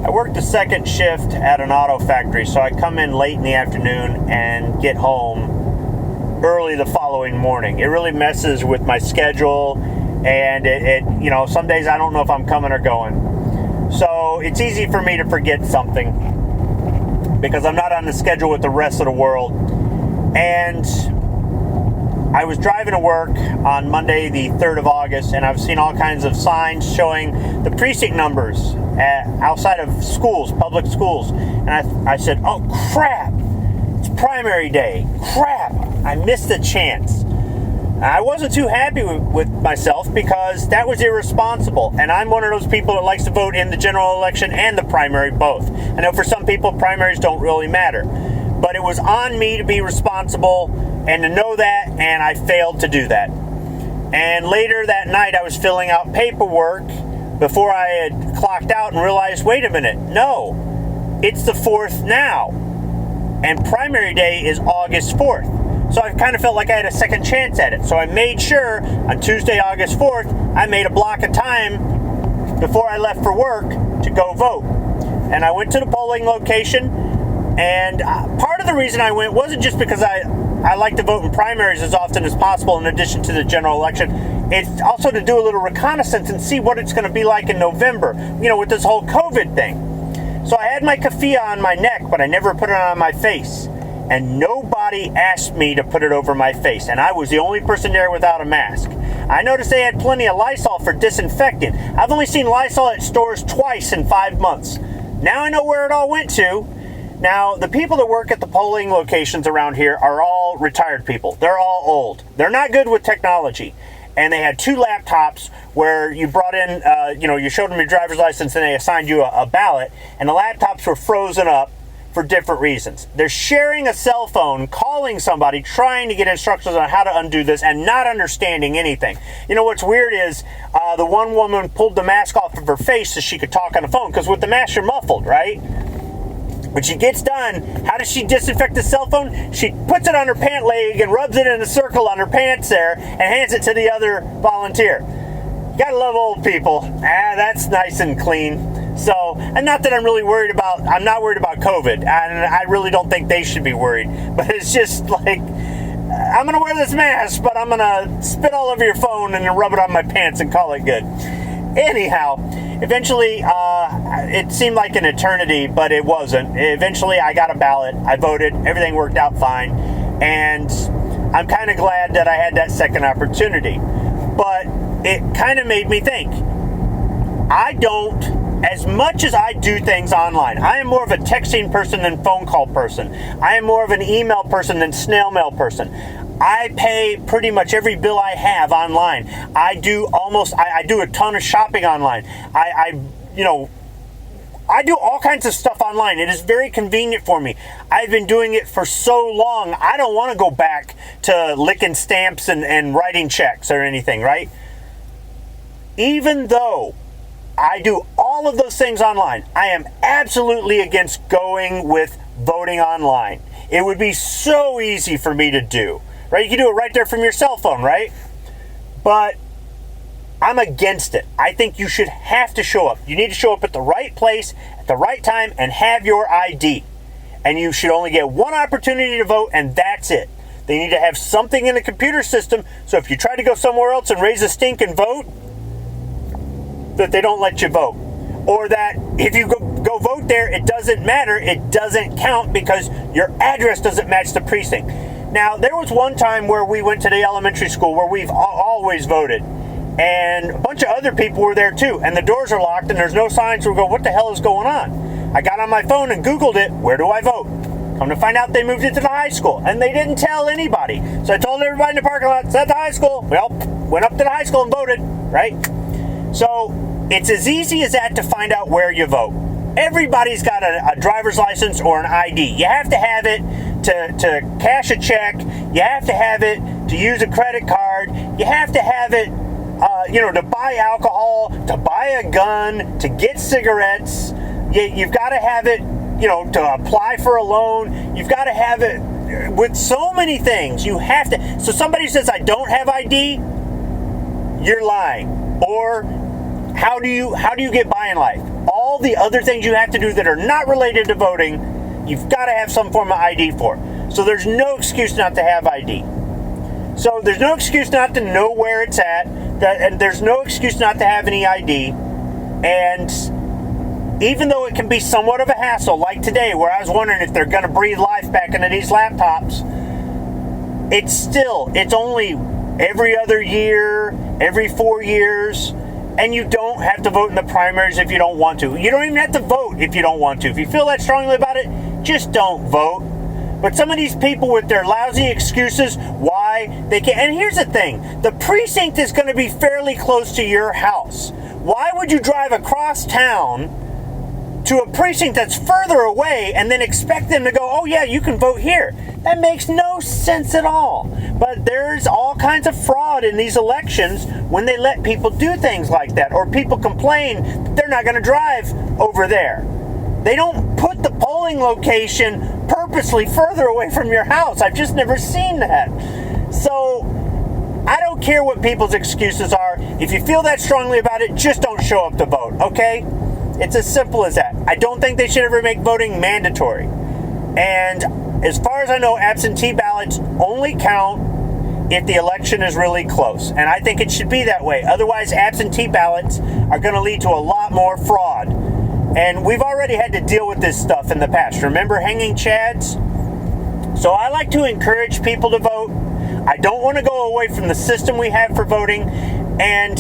I worked a second shift at an auto factory, so I come in late in the afternoon and get home early the following morning. It really messes with my schedule, and it some days I don't know if I'm coming or going. So it's easy for me to forget something because I'm not on the schedule with the rest of the world. And I was driving to work on Monday, the 3rd of August, and I've seen all kinds of signs showing the precinct numbers outside of schools, public schools. And I said, oh, crap, it's primary day. Crap, I missed a chance. I wasn't too happy with myself because that was irresponsible. And I'm one of those people that likes to vote in the general election and the primary both. I know for some people, primaries don't really matter. But it was on me to be responsible and to know that, and I failed to do that. And later that night, I was filling out paperwork before I had clocked out and realized, wait a minute, no, it's the 4th now. And primary day is August 4th. So I kind of felt like I had a second chance at it. So I made sure on Tuesday, August 4th, I made a block of time before I left for work to go vote. And I went to the polling location, and part of the reason I went wasn't just because I like to vote in primaries as often as possible in addition to the general election. It's also to do a little reconnaissance and see what it's going to be like in November, with this whole COVID thing. So I had my keffiyeh on my neck, but I never put it on my face. And nobody asked me to put it over my face. And I was the only person there without a mask. I noticed they had plenty of Lysol for disinfecting. I've only seen Lysol at stores twice in 5 months. Now I know where it all went to. Now, the people that work at the polling locations around here are all retired people. They're all old. They're not good with technology. And they had 2 laptops where you brought in, you showed them your driver's license and they assigned you a ballot. And the laptops were frozen up for different reasons. They're sharing a cell phone, calling somebody, trying to get instructions on how to undo this and not understanding anything. What's weird is the one woman pulled the mask off of her face so she could talk on the phone, because with the mask you're muffled, right? When she gets done, how does she disinfect the cell phone? She puts it on her pant leg and rubs it in a circle on her pants there and hands it to the other volunteer. Gotta love old people. That's nice and clean. So, and not that I'm not worried about COVID, and I really don't think they should be worried. But it's just like, I'm gonna wear this mask, but I'm gonna spit all over your phone and then rub it on my pants and call it good. Anyhow, eventually, it seemed like an eternity, but it wasn't. Eventually, I got a ballot. I voted. Everything worked out fine. And I'm kind of glad that I had that second opportunity. But it kind of made me think. As much as I do things online, I am more of a texting person than phone call person. I am more of an email person than snail mail person. I pay pretty much every bill I have online. I do a ton of shopping online. I do all kinds of stuff online. It is very convenient for me. I've been doing it for so long, I don't want to go back to licking stamps and writing checks or anything, right? Even though I do all of those things online, I am absolutely against going with voting online. It would be so easy for me to do. Right? You can do it right there from your cell phone, right? But I'm against it. I think you should have to show up. You need to show up at the right place, at the right time, and have your ID. And you should only get one opportunity to vote, and that's it. They need to have something in the computer system, so if you try to go somewhere else and raise a stink and vote, that they don't let you vote. Or that if you go vote there, it doesn't matter, it doesn't count because your address doesn't match the precinct. Now, there was one time where we went to the elementary school where we've always voted, and a bunch of other people were there too, and the doors are locked and there's no signs. We go, what the hell is going on? I got on my phone and Googled it, where do I vote? Come to find out they moved it to the high school, and they didn't tell anybody. So I told everybody in the parking lot, it's at the high school. Well, went up to the high school and voted, right? So it's as easy as that to find out where you vote. Everybody's got a driver's license or an ID. You have to have it to cash a check. You have to have it to use a credit card. You have to have it, to buy alcohol, to buy a gun, to get cigarettes. You've got to have it, to apply for a loan. You've got to have it with so many things. You have to. So somebody says, I don't have ID, you're lying. Or how do you get by in life? All all the other things you have to do that are not related to voting, you've got to have some form of ID for. So there's no excuse not to have ID. So there's no excuse not to know where it's at, and there's no excuse not to have any ID. And even though it can be somewhat of a hassle, like today, where I was wondering if they're going to breathe life back into these laptops, it's only every other year, every 4 years, and you don't have to vote in the primaries if you don't want to. You don't even have to vote if you don't want to. If you feel that strongly about it, just don't vote. But some of these people with their lousy excuses why they can't. And here's the thing. The precinct is going to be fairly close to your house. Why would you drive across town to a precinct that's further away and then expect them to go, oh yeah, you can vote here? That makes no sense at all. But there's all kinds of fraud in these elections when they let people do things like that, or people complain that they're not going to drive over there. They don't put the polling location purposely further away from your house. I've just never seen that. So I don't care what people's excuses are. If you feel that strongly about it, just don't show up to vote, okay? It's as simple as that. I don't think they should ever make voting mandatory. And as far as I know, absentee ballots only count if the election is really close. And I think it should be that way. Otherwise, absentee ballots are going to lead to a lot more fraud. And we've already had to deal with this stuff in the past. Remember hanging chads? So I like to encourage people to vote. I don't want to go away from the system we have for voting. And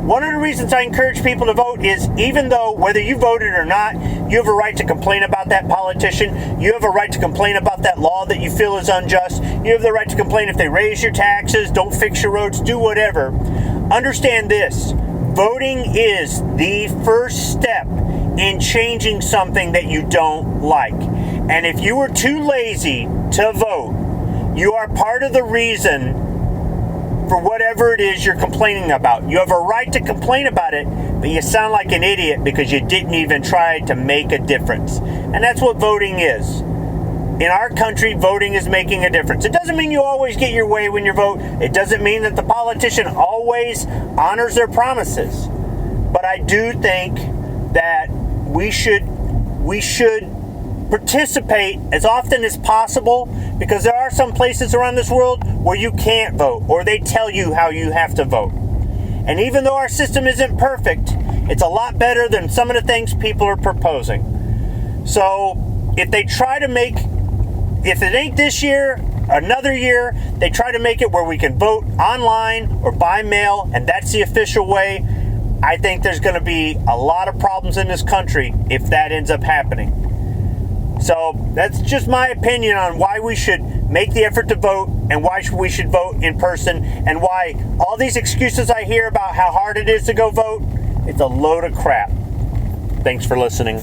one of the reasons I encourage people to vote is, even though whether you voted or not, you have a right to complain about that politician. You have a right to complain about that law that you feel is unjust. You have the right to complain if they raise your taxes, don't fix your roads, do whatever. Understand this. Voting is the first step in changing something that you don't like. And if you were too lazy to vote, you are part of the reason for whatever it is you're complaining about. You have a right to complain about it, but you sound like an idiot because you didn't even try to make a difference. And that's what voting is. In our country, voting is making a difference. It doesn't mean you always get your way when you vote. It doesn't mean that the politician always honors their promises. But I do think that we should participate as often as possible, because there are some places around this world where you can't vote, or they tell you how you have to vote. And even though our system isn't perfect, it's a lot better than some of the things people are proposing. So if it ain't this year, another year, they try to make it where we can vote online or by mail, and that's the official way, I think there's going to be a lot of problems in this country if that ends up happening. So that's just my opinion on why we should make the effort to vote, and why we should vote in person, and why all these excuses I hear about how hard it is to go vote, it's a load of crap. Thanks for listening.